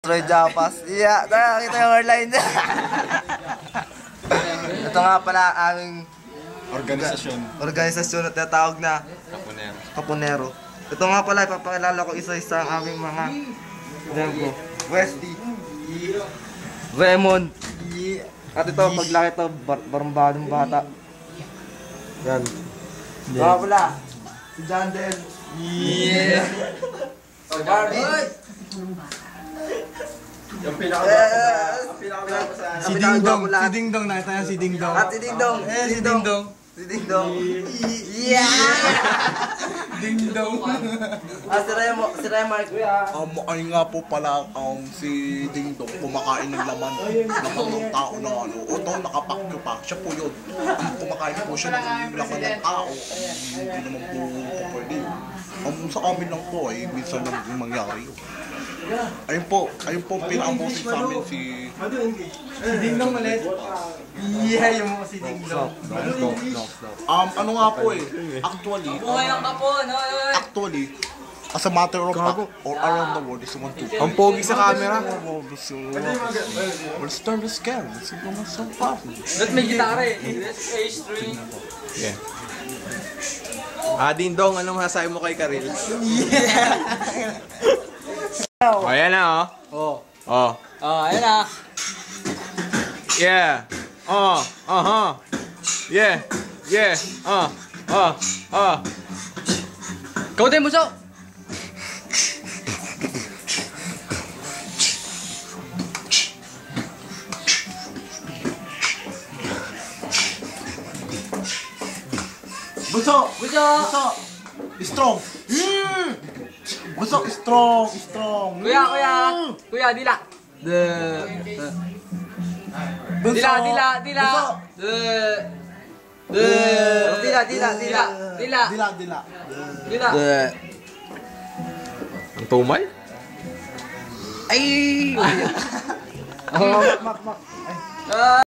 Troy Japas. Yeah, nakakita yung airline niya. Ito nga pala aming organisasyon na tinatawag na Kapunero. Ito nga pala, ipapakilala ko isa-isa ang aming mga Lemgo. Westy, Raymond, at ito, paglaki ito, barambadong bata. Yan. Ito nga pala, si Jandel. Yeah! So, Barbie! Yung Si Dingdong, si Dingdong, nakita niya si Dingdong. At si Dingdong, si Dingdong. Si Dingdong. Yeah! Dingdong. Si Remo, kuya. Ay nga po pala si Dingdong kumakain ng laman ng tao na ano. O ito, nakapakyo pa. Siya po yun. Kumakain po siya ng laman ng tao. Hindi naman po pwede. Sa amin lang po ay minsan lang mangyari yun. Ayun po pinaka-bossing sa amin si Dingdong ulit. Yeah, yung mga si Dingdong. ano nga po actually, as a matter of fact, all around the world is one to. Ang pogi sa camera. Let's turn this camera. Let's see what's so fast. Ba't may gitara eh? That's H3. Yeah. Dingdong, anong masasabi mo kay Karil? Oh, ayan na, oh. Oh. Ayan na. Yeah. Yeah. Yeah. Kautin mo so! Buso! Strong! Buso! Strong! Kuya, dila! Buso! Dila! Dila! Ang tumay? Ay! Ay!